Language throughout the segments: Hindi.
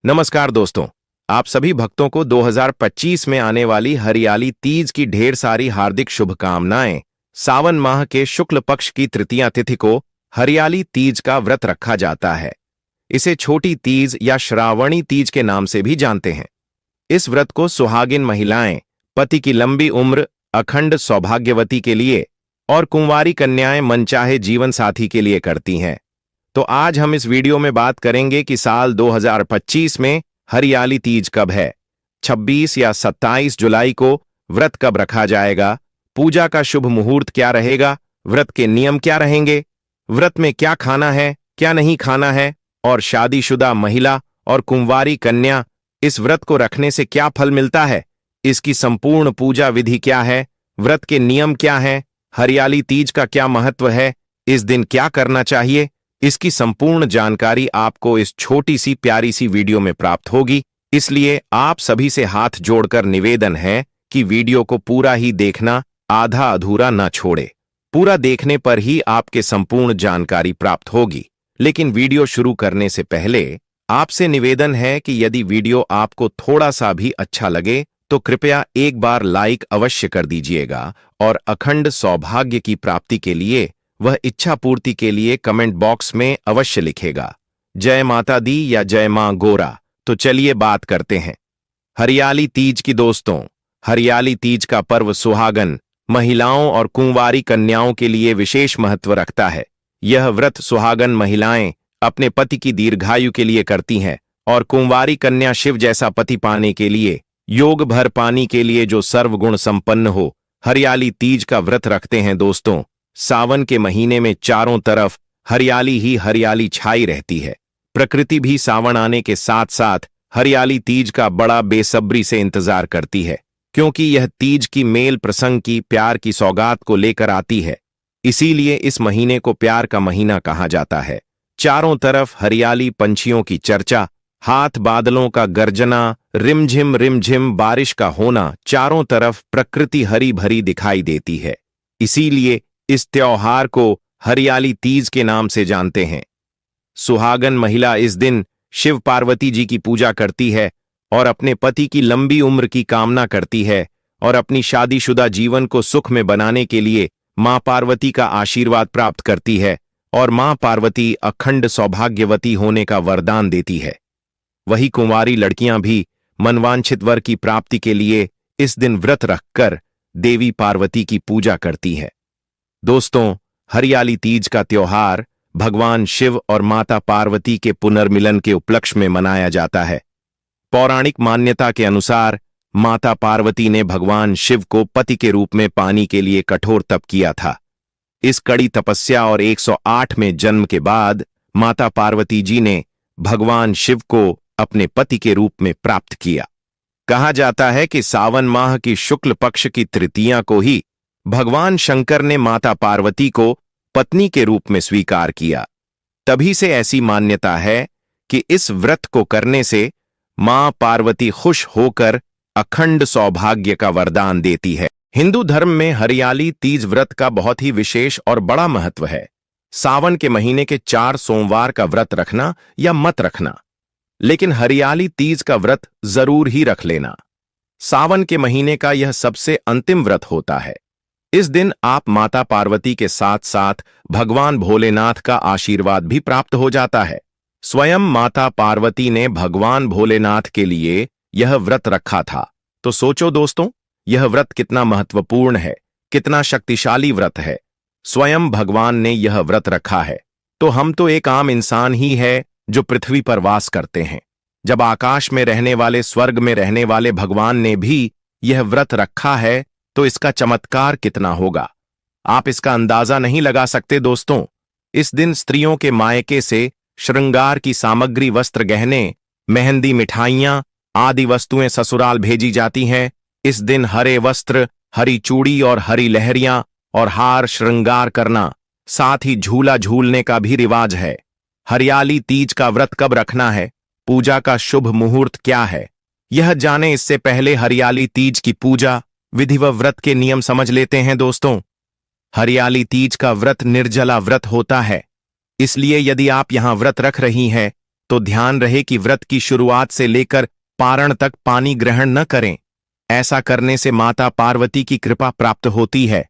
नमस्कार दोस्तों, आप सभी भक्तों को 2025 में आने वाली हरियाली तीज की ढेर सारी हार्दिक शुभकामनाएं। सावन माह के शुक्ल पक्ष की तृतीया तिथि को हरियाली तीज का व्रत रखा जाता है। इसे छोटी तीज या श्रावणी तीज के नाम से भी जानते हैं। इस व्रत को सुहागिन महिलाएं पति की लंबी उम्र, अखंड सौभाग्यवती के लिए और कुंवारी कन्याएं मनचाहे जीवन साथी के लिए करती हैं। तो आज हम इस वीडियो में बात करेंगे कि साल 2025 में हरियाली तीज कब है, 26 या 27 जुलाई को व्रत कब रखा जाएगा, पूजा का शुभ मुहूर्त क्या रहेगा, व्रत के नियम क्या रहेंगे, व्रत में क्या खाना है, क्या नहीं खाना है, और शादीशुदा महिला और कुंवारी कन्या इस व्रत को रखने से क्या फल मिलता है, इसकी संपूर्ण पूजा विधि क्या है, व्रत के नियम क्या हैं, हरियाली तीज का क्या महत्व है, इस दिन क्या करना चाहिए, इसकी संपूर्ण जानकारी आपको इस छोटी सी प्यारी सी वीडियो में प्राप्त होगी। इसलिए आप सभी से हाथ जोड़कर निवेदन है कि वीडियो को पूरा ही देखना, आधा अधूरा न छोड़े। पूरा देखने पर ही आपके संपूर्ण जानकारी प्राप्त होगी। लेकिन वीडियो शुरू करने से पहले आपसे निवेदन है कि यदि वीडियो आपको थोड़ा सा भी अच्छा लगे तो कृपया एक बार लाइक अवश्य कर दीजिएगा और अखंड सौभाग्य की प्राप्ति के लिए वह इच्छा पूर्ति के लिए कमेंट बॉक्स में अवश्य लिखेगा, जय माता दी या जय मां गोरा। तो चलिए बात करते हैं हरियाली तीज की। दोस्तों, हरियाली तीज का पर्व सुहागन महिलाओं और कुंवारी कन्याओं के लिए विशेष महत्व रखता है। यह व्रत सुहागन महिलाएं अपने पति की दीर्घायु के लिए करती हैं और कुंवारी कन्या शिव जैसा पति पाने के लिए, योग भर पानी के लिए जो सर्वगुण संपन्न हो, हरियाली तीज का व्रत रखते हैं। दोस्तों, सावन के महीने में चारों तरफ हरियाली ही हरियाली छाई रहती है। प्रकृति भी सावन आने के साथ साथ हरियाली तीज का बड़ा बेसब्री से इंतजार करती है, क्योंकि यह तीज की मेल प्रसंग की प्यार की सौगात को लेकर आती है। इसीलिए इस महीने को प्यार का महीना कहा जाता है। चारों तरफ हरियाली, पंछियों की चर्चा, हाथ बादलों का गर्जना, रिमझिम बारिश का होना, चारों तरफ प्रकृति हरी भरी दिखाई देती है। इसीलिए इस त्योहार को हरियाली तीज के नाम से जानते हैं। सुहागन महिला इस दिन शिव पार्वती जी की पूजा करती है और अपने पति की लंबी उम्र की कामना करती है और अपनी शादीशुदा जीवन को सुख में बनाने के लिए मां पार्वती का आशीर्वाद प्राप्त करती है और मां पार्वती अखंड सौभाग्यवती होने का वरदान देती है। वही कुंवारी लड़कियां भी मनवांछित वर की प्राप्ति के लिए इस दिन व्रत रखकर देवी पार्वती की पूजा करती है। दोस्तों, हरियाली तीज का त्योहार भगवान शिव और माता पार्वती के पुनर्मिलन के उपलक्ष्य में मनाया जाता है। पौराणिक मान्यता के अनुसार माता पार्वती ने भगवान शिव को पति के रूप में पाने के लिए कठोर तप किया था। इस कड़ी तपस्या और 108 में जन्म के बाद माता पार्वती जी ने भगवान शिव को अपने पति के रूप में प्राप्त किया। कहा जाता है कि सावन माह की शुक्ल पक्ष की तृतीया को ही भगवान शंकर ने माता पार्वती को पत्नी के रूप में स्वीकार किया। तभी से ऐसी मान्यता है कि इस व्रत को करने से मां पार्वती खुश होकर अखंड सौभाग्य का वरदान देती है। हिंदू धर्म में हरियाली तीज व्रत का बहुत ही विशेष और बड़ा महत्व है। सावन के महीने के 4 सोमवार का व्रत रखना या मत रखना, लेकिन हरियाली तीज का व्रत जरूर ही रख लेना। सावन के महीने का यह सबसे अंतिम व्रत होता है। इस दिन आप माता पार्वती के साथ साथ भगवान भोलेनाथ का आशीर्वाद भी प्राप्त हो जाता है। स्वयं माता पार्वती ने भगवान भोलेनाथ के लिए यह व्रत रखा था। तो सोचो दोस्तों, यह व्रत कितना महत्वपूर्ण है, कितना शक्तिशाली व्रत है। स्वयं भगवान ने यह व्रत रखा है, तो हम तो एक आम इंसान ही है जो पृथ्वी पर वास करते हैं। जब आकाश में रहने वाले, स्वर्ग में रहने वाले भगवान ने भी यह व्रत रखा है, तो इसका चमत्कार कितना होगा, आप इसका अंदाजा नहीं लगा सकते। दोस्तों, इस दिन स्त्रियों के मायके से श्रृंगार की सामग्री, वस्त्र, गहने, मेहंदी, मिठाइयां आदि वस्तुएं ससुराल भेजी जाती हैं। इस दिन हरे वस्त्र, हरी चूड़ी और हरी लहरियां और हार श्रृंगार करना, साथ ही झूला झूलने का भी रिवाज है। हरियाली तीज का व्रत कब रखना है, पूजा का शुभ मुहूर्त क्या है, यह जाने इससे पहले हरियाली तीज की पूजा विधि व व्रत के नियम समझ लेते हैं। दोस्तों, हरियाली तीज का व्रत निर्जला व्रत होता है। इसलिए यदि आप यहां व्रत रख रही हैं तो ध्यान रहे कि व्रत की शुरुआत से लेकर पारण तक पानी ग्रहण न करें। ऐसा करने से माता पार्वती की कृपा प्राप्त होती है।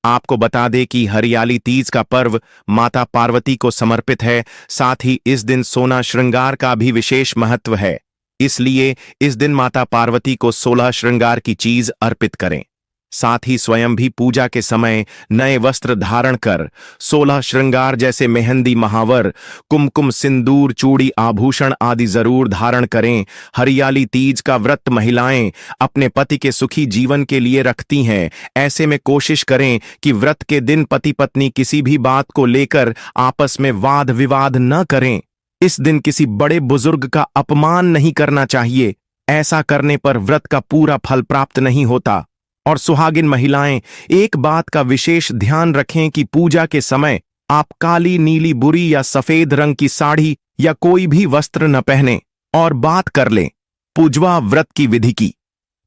आपको बता दें कि हरियाली तीज का पर्व माता पार्वती को समर्पित है। साथ ही इस दिन सोना श्रृंगार का भी विशेष महत्व है। इसलिए इस दिन माता पार्वती को 16 श्रृंगार की चीज अर्पित करें। साथ ही स्वयं भी पूजा के समय नए वस्त्र धारण कर 16 श्रृंगार जैसे मेहंदी, महावर, कुमकुम, सिंदूर, चूड़ी, आभूषण आदि जरूर धारण करें। हरियाली तीज का व्रत महिलाएं अपने पति के सुखी जीवन के लिए रखती हैं। ऐसे में कोशिश करें कि व्रत के दिन पति पत्नी किसी भी बात को लेकर आपस में वाद विवाद न करें। इस दिन किसी बड़े बुजुर्ग का अपमान नहीं करना चाहिए। ऐसा करने पर व्रत का पूरा फल प्राप्त नहीं होता। और सुहागिन महिलाएं एक बात का विशेष ध्यान रखें कि पूजा के समय आप काली, नीली, बुरी या सफेद रंग की साड़ी या कोई भी वस्त्र न पहने और बात कर लें पूजवा व्रत की विधि की।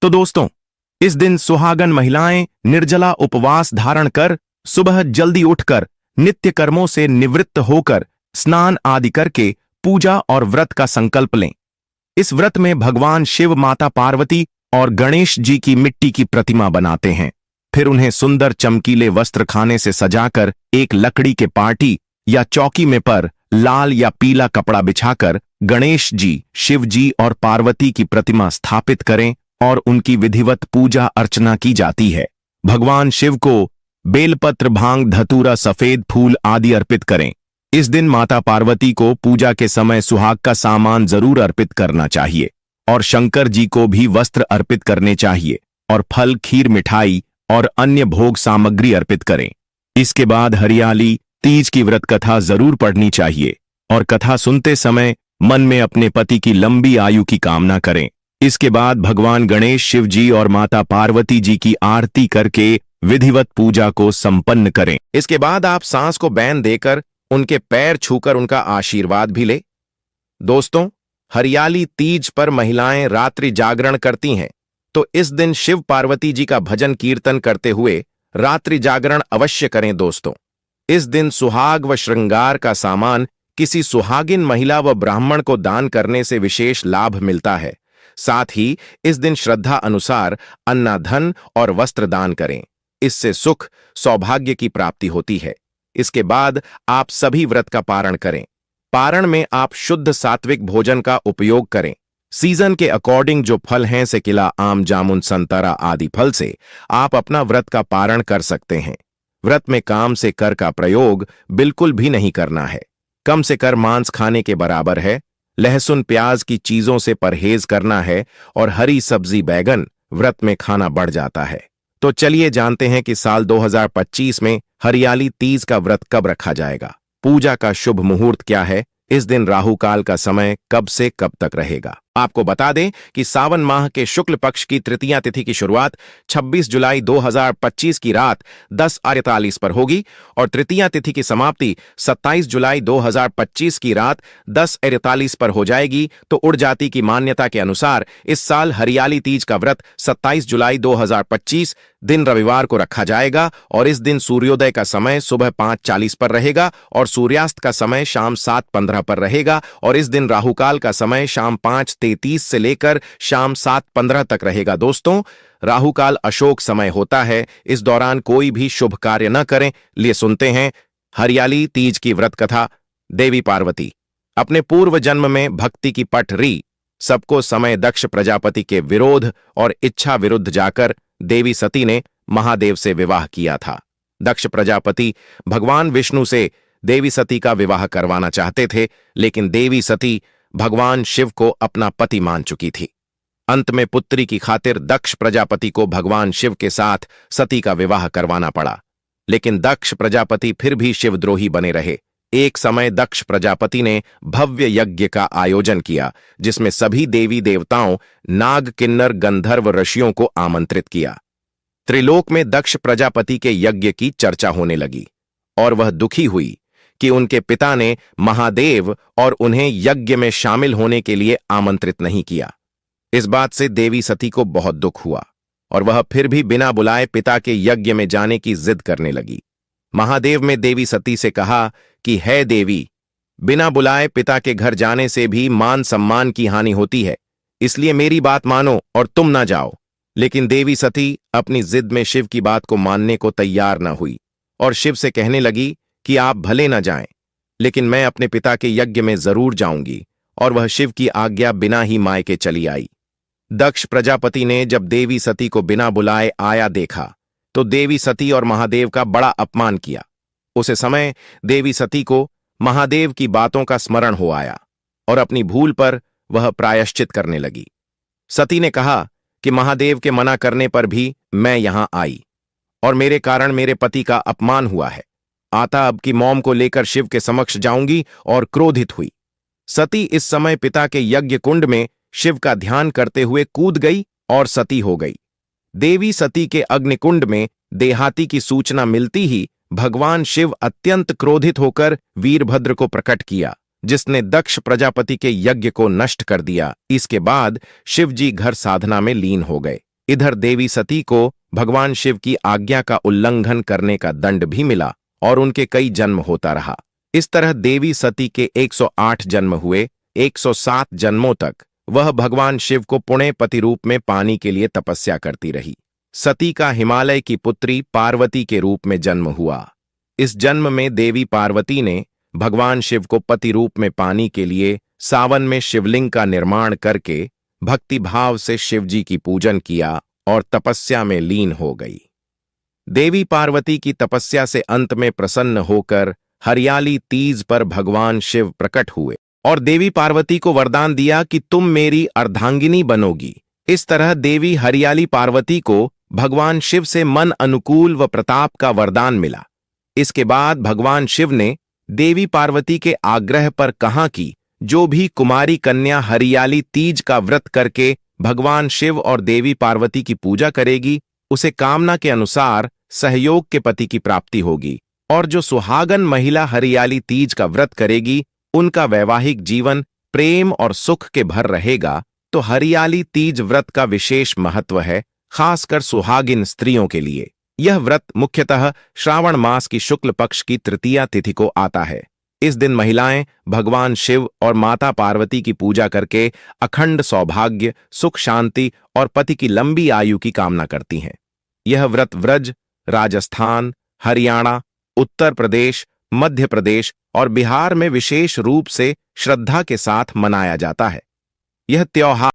तो दोस्तों, इस दिन सुहागन महिलाएं निर्जला उपवास धारण कर सुबह जल्दी उठकर नित्य कर्मों से निवृत्त होकर स्नान आदि करके पूजा और व्रत का संकल्प लें। इस व्रत में भगवान शिव, माता पार्वती और गणेश जी की मिट्टी की प्रतिमा बनाते हैं। फिर उन्हें सुंदर चमकीले वस्त्र खाने से सजाकर एक लकड़ी के पार्टी या चौकी में पर लाल या पीला कपड़ा बिछाकर गणेश जी, शिव जी और पार्वती की प्रतिमा स्थापित करें और उनकी विधिवत पूजा अर्चना की जाती है। भगवान शिव को बेलपत्र, भांग, धतूरा, सफेद फूल आदि अर्पित करें। इस दिन माता पार्वती को पूजा के समय सुहाग का सामान जरूर अर्पित करना चाहिए और शंकर जी को भी वस्त्र अर्पित करने चाहिए और फल, खीर, मिठाई और अन्य भोग सामग्री अर्पित करें। इसके बाद हरियाली तीज की व्रत कथा जरूर पढ़नी चाहिए और कथा सुनते समय मन में अपने पति की लंबी आयु की कामना करें। इसके बाद भगवान गणेश, शिव जी और माता पार्वती जी की आरती करके विधिवत पूजा को संपन्न करें। इसके बाद आप सांस को बैन देकर उनके पैर छूकर उनका आशीर्वाद भी ले। दोस्तों, हरियाली तीज पर महिलाएं रात्रि जागरण करती हैं, तो इस दिन शिव पार्वती जी का भजन कीर्तन करते हुए रात्रि जागरण अवश्य करें। दोस्तों, इस दिन सुहाग व श्रृंगार का सामान किसी सुहागिन महिला व ब्राह्मण को दान करने से विशेष लाभ मिलता है। साथ ही इस दिन श्रद्धा अनुसार अन्नधन और वस्त्र दान करें। इससे सुख, सौभाग्य की प्राप्ति होती है। इसके बाद आप सभी व्रत का पारण करें। पारण में आप शुद्ध सात्विक भोजन का उपयोग करें। सीजन के अकॉर्डिंग जो फल हैं, से केला, आम, जामुन, संतरा आदि फल से आप अपना व्रत का पारण कर सकते हैं। व्रत में काम से कर का प्रयोग बिल्कुल भी नहीं करना है। कम से कर मांस खाने के बराबर है। लहसुन, प्याज की चीजों से परहेज करना है और हरी सब्जी, बैगन व्रत में खाना बढ़ जाता है। तो चलिए जानते हैं कि साल 2025 में हरियाली तीज का व्रत कब रखा जाएगा। पूजा का शुभ मुहूर्त क्या है? इस दिन राहु काल का समय कब से कब तक रहेगा? आपको बता दें कि सावन माह के शुक्ल पक्ष की तृतीया तिथि की शुरुआत 26 जुलाई 2025 की रात 10:48 पर होगी और तृतीया तिथि की समाप्ति 27 जुलाई 2025 की रात 10:48 पर हो जाएगी। तो उड़ जाति की मान्यता के अनुसार इस साल हरियाली तीज का व्रत 27 जुलाई 2025 दिन रविवार को रखा जाएगा और इस दिन सूर्योदय का समय सुबह 5:40 पर रहेगा और सूर्यास्त का समय शाम 7:15 पर रहेगा और इस दिन राहुकाल का समय शाम 5:33 से लेकर शाम 7:15 तक रहेगा। दोस्तों, राहुकाल अशोक समय होता है। इस दौरान कोई भी शुभ कार्य न करें। लिए सुनते हैं हरियाली तीज की व्रत कथा। देवी पार्वती अपने पूर्व जन्म में भक्ति की पट री सबको समय दक्ष प्रजापति के विरोध और इच्छा विरुद्ध जाकर देवी सती ने महादेव से विवाह किया था। दक्ष प्रजापति भगवान विष्णु से देवी सती का विवाह करवाना चाहते थे, लेकिन देवी सती भगवान शिव को अपना पति मान चुकी थी। अंत में पुत्री की खातिर दक्ष प्रजापति को भगवान शिव के साथ सती का विवाह करवाना पड़ा, लेकिन दक्ष प्रजापति फिर भी शिवद्रोही बने रहे। एक समय दक्ष प्रजापति ने भव्य यज्ञ का आयोजन किया, जिसमें सभी देवी देवताओं, नाग, किन्नर, गंधर्व, ऋषियों को आमंत्रित किया। त्रिलोक में दक्ष प्रजापति के यज्ञ की चर्चा होने लगी और वह दुखी हुई कि उनके पिता ने महादेव और उन्हें यज्ञ में शामिल होने के लिए आमंत्रित नहीं किया। इस बात से देवी सती को बहुत दुख हुआ और वह फिर भी बिना बुलाए पिता के यज्ञ में जाने की जिद करने लगी। महादेव ने देवी सती से कहा कि है देवी, बिना बुलाए पिता के घर जाने से भी मान सम्मान की हानि होती है, इसलिए मेरी बात मानो और तुम ना जाओ। लेकिन देवी सती अपनी जिद में शिव की बात को मानने को तैयार न हुई और शिव से कहने लगी कि आप भले न जाएं, लेकिन मैं अपने पिता के यज्ञ में जरूर जाऊंगी। और वह शिव की आज्ञा बिना ही मायके चली आई। दक्ष प्रजापति ने जब देवी सती को बिना बुलाए आया देखा तो देवी सती और महादेव का बड़ा अपमान किया। उस समय देवी सती को महादेव की बातों का स्मरण हो आया और अपनी भूल पर वह प्रायश्चित करने लगी। सती ने कहा कि महादेव के मना करने पर भी मैं यहां आई और मेरे कारण मेरे पति का अपमान हुआ है। आता अब की मौम को लेकर शिव के समक्ष जाऊंगी। और क्रोधित हुई। सती इस समय पिता के यज्ञ कुंड में शिव का ध्यान करते हुए कूद गई और सती हो गई। देवी सती के अग्निकुंड में देहाती की सूचना मिलती ही भगवान शिव अत्यंत क्रोधित होकर वीरभद्र को प्रकट किया, जिसने दक्ष प्रजापति के यज्ञ को नष्ट कर दिया। इसके बाद शिव जी घर साधना में लीन हो गए। इधर देवी सती को भगवान शिव की आज्ञा का उल्लंघन करने का दंड भी मिला और उनके कई जन्म होता रहा। इस तरह देवी सती के 108 जन्म हुए। 107 जन्मों तक वह भगवान शिव को पुण्य पति रूप में पाने के लिए तपस्या करती रही। सती का हिमालय की पुत्री पार्वती के रूप में जन्म हुआ। इस जन्म में देवी पार्वती ने भगवान शिव को पति रूप में पाने के लिए सावन में शिवलिंग का निर्माण करके भक्ति भाव से शिव जी की पूजन किया और तपस्या में लीन हो गई। देवी पार्वती की तपस्या से अंत में प्रसन्न होकर हरियाली तीज पर भगवान शिव प्रकट हुए और देवी पार्वती को वरदान दिया कि तुम मेरी अर्धांगिनी बनोगी। इस तरह देवी हरियाली पार्वती को भगवान शिव से मन अनुकूल व प्रताप का वरदान मिला। इसके बाद भगवान शिव ने देवी पार्वती के आग्रह पर कहा कि जो भी कुमारी कन्या हरियाली तीज का व्रत करके भगवान शिव और देवी पार्वती की पूजा करेगी, उसे कामना के अनुसार सहयोग के पति की प्राप्ति होगी। और जो सुहागन महिला हरियाली तीज का व्रत करेगी, उनका वैवाहिक जीवन प्रेम और सुख के भर रहेगा। तो हरियाली तीज व्रत का विशेष महत्व है, खासकर सुहागिन स्त्रियों के लिए। यह व्रत मुख्यतः श्रावण मास की शुक्ल पक्ष की तृतीया तिथि को आता है। इस दिन महिलाएं भगवान शिव और माता पार्वती की पूजा करके अखंड सौभाग्य, सुख, शांति और पति की लंबी आयु की कामना करती हैं। यह व्रत व्रज, राजस्थान, हरियाणा, उत्तर प्रदेश, मध्य प्रदेश और बिहार में विशेष रूप से श्रद्धा के साथ मनाया जाता है। यह त्योहार